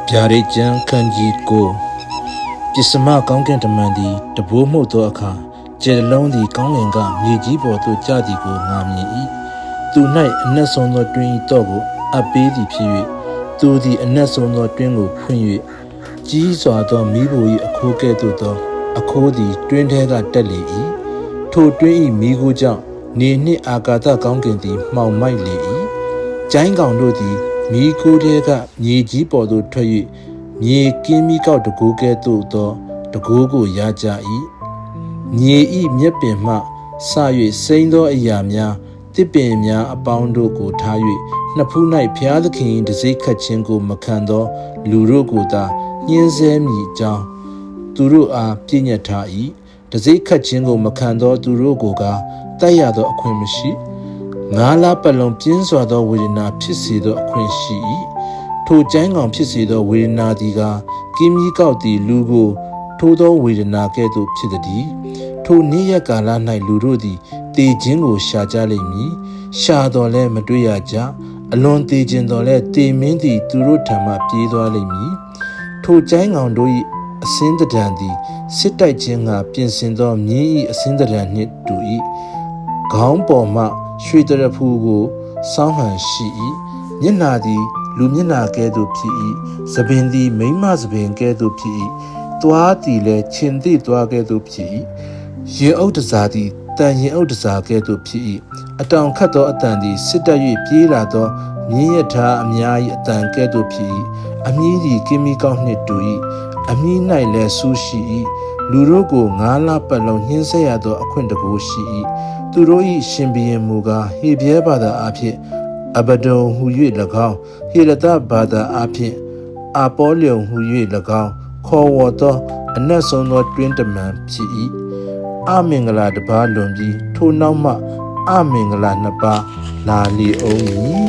ဗျာဒိတ်ကျမ်းခန်းကြီးကိုပစ္စမကောင်းကင်တမန်သည်တဘိုးမှုတ်သောအခါကျယ်လုံးသည်ကောင်းကင်ကမြေကြီးပေါ်သို့ကျသည်ကိုငါမြင်၏သူ၌အနက်ဆုံးသောတွင်၏တော့ကိုအပ်ပေးသည်ဖြစ်၍သူသည်အနက်ဆုံးသောတွင်ကိုဖွင့်၍ကြီးစွာသောမိဘ၏အခိုးကဲ့သို့သောအခိုးသည်တွင်ထဲကတက်လေ၏ထိုတွင်၏မိခိုးကြောင့်နေနှင့်အာကာသကောင်းကင်သည်မှောင်မိုက်လေ၏ကျိုင်းကောင်တို့သည်မိခိုးထဲကမြေကြီးပေါ်သို့ထွက်၍မြေကင်းမိကောက်တကူကဲ့သို့သောတကူကိုရကြ၏မြေဤမြက်ပင်မှစ၍စိမ့်သောအရာများတစ်ပင်များအပေါင်းတို့ကိုထား၍နှစ်ဖူး၌ဖျားသခင်၏တစိ့ခတ်ခြင်းကိုမခံသောလူတို့ကိုသာညှင်းဆဲမည်အကြောင်းသူတို့အားပြည့်ညတ်ထား၏တစိ့ခတ်ခြင်းကိုမခံသောသူတို့ကိုကတိုက်ရသောအခွင့်မရှိငါးလပတ်လုံးပြင်းစွာသောဝေဒနာဖြစ်စေသောအခွင့်ရှိ၏ထိုကျိုင်းကောင်ဖြစ်စေသောဝေဒနာသည်ကကင်းမြီးကောက်သည်လူကိုထိုသောဝေဒနာကဲ့သို့ဖြစ်သည်ထိုနေ့ရက်ကာလ၌လူတို့သည်တေခြင်းကိုရှာကြလိမ့်မည်ရှာတော်လဲမတွေ့ရကြအလွန်တေခြင်းတော်လဲတေမင်းသည်သူတို့ထံမှပြေးသွားလိမ့်မည်ထိုကျိုင်းကောင်တို့၏အစင်းတံသည်စစ်တိုက်ခြင်းကပြင်ဆင်သောမြင်း၏အစင်းတံနှင့်တူ၏ခေါင်းပေါ်မှရွှေတရဖူးကိုစောင်းဟန်ရှိ၏မျက်နှာသည်လူမျက်နှာကဲ့သို့ဖြစ်၏သပင်သည်မိန်းမသပင်ကဲ့သို့ဖြစ်၏သွားသည်လည်းခြင်သည့်သွားကဲ့သို့ဖြစ်၏ရင်အုပ်တစားသည်တန်ရင်အုပ်တစားကဲ့သို့ဖြစ်၏အတောင်ခတ်သောအတန်သည်စစ်တက်၍ပြေးလာသောမြင်းရထားအများ၏အတန်ကဲ့သို့ဖြစ်၏အမြည်သည်ကင်းမီကောက်နှင့်တူ၏အမြည်၌လည်းဆူးရှိ၏လူတို့ကိုငါးလပတ်လုံးညှင်းဆဲရသောအခွင့်တကူရှိ၏သူတို့၏ရှင်ဘုရင်မူကားဟေဘရဲဘာသာအဖြစ်အဘဒုံဟူ၍၎င်းဟေလသဘာသာအဖြစ်အာပေါလျုံဟူ၍၎င်းခေါ်ဝေါ်သောအနက်ဆုံးသောတွင်တမန်ဖြစ်၏အမင်္ဂလာတစ်ပါးလွန်ပြီးထိုနောက်မှအမင်္ဂလာနှစ်ပါးလာလီအောင်မည်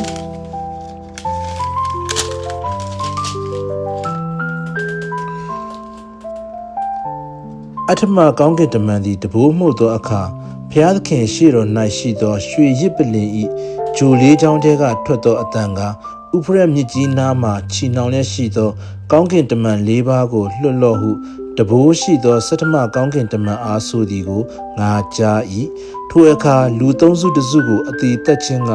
အထမကောင်းကင်တမန်သည်တဘိုးမှုတ်သောအခါဖျားသခင်ရှေ့တော်၌ရှိသောရွှေရစ်ပလင်၏ဂျိုလေးချောင်းထဲကထွက်သောအတန်ကဥဖရက်မြစ်ကြီးနားမှချီနှောင်လျက်ရှိသောကောင်းကင်တမန်၄ပါးကိုလွှတ်လော့ဟုတဘိုးရှိသောဆဋ္ဌမကောင်းကင်တမန်အားဆိုသည်ကိုငါကြား၏ထိုအခါလူသုံးစုတစုကိုအသေးသက်ခြင်းက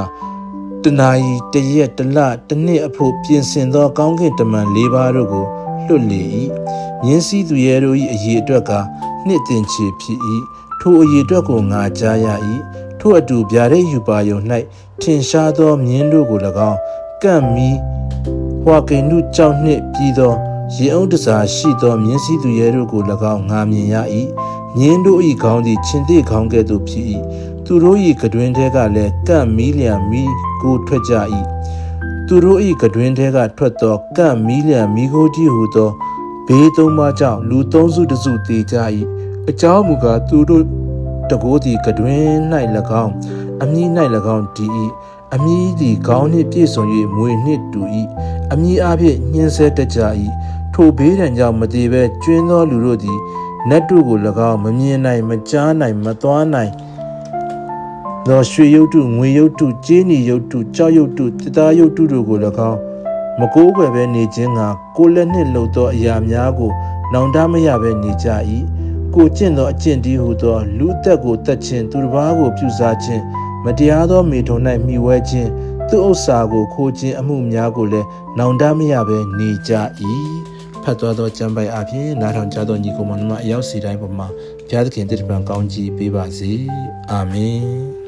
တနာရီတရက်တလတနှစ်အဖို့ပြင်ဆင်သောကောင်းကင်တမန်၄ပါးတို့ကိုလွတ်လေ၏မြင်းစည်းသူရဲတို့၏အရေးအတွက်ကနှစ်တင်ချေဖြစ်၏ထိုအရေးအတွက်ကိုငါကြားရ၏ထိုအတူဗျာဒိတ်ယူပါယုံ၌ထင်ရှားသောမြင်းတို့ကို၎င်းကန့်မီဟွာကိန်နုကြောင့်နှင့်ပြီးသောရေအုပ်တစားရှိသောမြင်းစည်းသူရဲတို့ကို၎င်းငါမြင်ရ၏မြင်းတို့၏ခေါင်းသည်ခြင်သေးခေါင်းကဲ့သို့ဖြစ်၏သူတို့၏ကတွင်ထဲကလည်းကန့်မီလျံမီကိုထွက်ကြ၏သူတို့၏ကတွင်ထဲကထွက်သောကန့်မီလျံမီကိုကြီးဟုသောဘေးသုံးပါးကြောင့်လူသုံးစုတစုတေကြ၏အကြောင်းမူကားသူတို့တကိုးသည်ကတွင်၌၎င်းအမြည်၌၎င်းတည်၏အမြည်သည်ခေါင်းနှင့်ပြည့်စုံ၍မွေနှင့်တူ၏အမြည်အဖြစ်ညှင်းဆဲတတ်ကြ၏ထိုဘေးဒဏ်ကြောင့်မတည်ဘဲကျွင်းသောလူတို့သည်နတ်တို့ကို၎င်းမမြင်နိုင်မကြားနိုင်မသွားနိုင်သောရွှေရုပ်တုငွေရုပ်တုကြေးနီရုပ်တုကြောက်ရုပ်တုတစ်သားရုပ်တုတို့ကို၎င်းမကိုးကွယ်ဘဲနေခြင်းကကိုယ်လက်နှင့်လှုပ်သောအရာများကိုနောင်တမရဘဲနေကြ၏ကိုကျင့်သောအကျင့်ဒီဟုသောလူအသက်ကိုတတ်ခြင်းသူတစ်ပါးကိုပြုစားခြင်းမတရားသောမိထုံ၌မှီဝဲခြင်းသူဥစ္စာကိုခိုးခြင်းအမှုများကိုလည်းနောင်တမရဘဲနေကြ၏ဖတ်သွားသောကျမ်းပိုက်အပြင်နားထောင်ကြသောညီကိုမောင်နှမအရောက်စီတိုင်းပေါ်မှာဘုရားသခင်တည်တံ့ကောင်းကြီးပေးပါစေအာမင်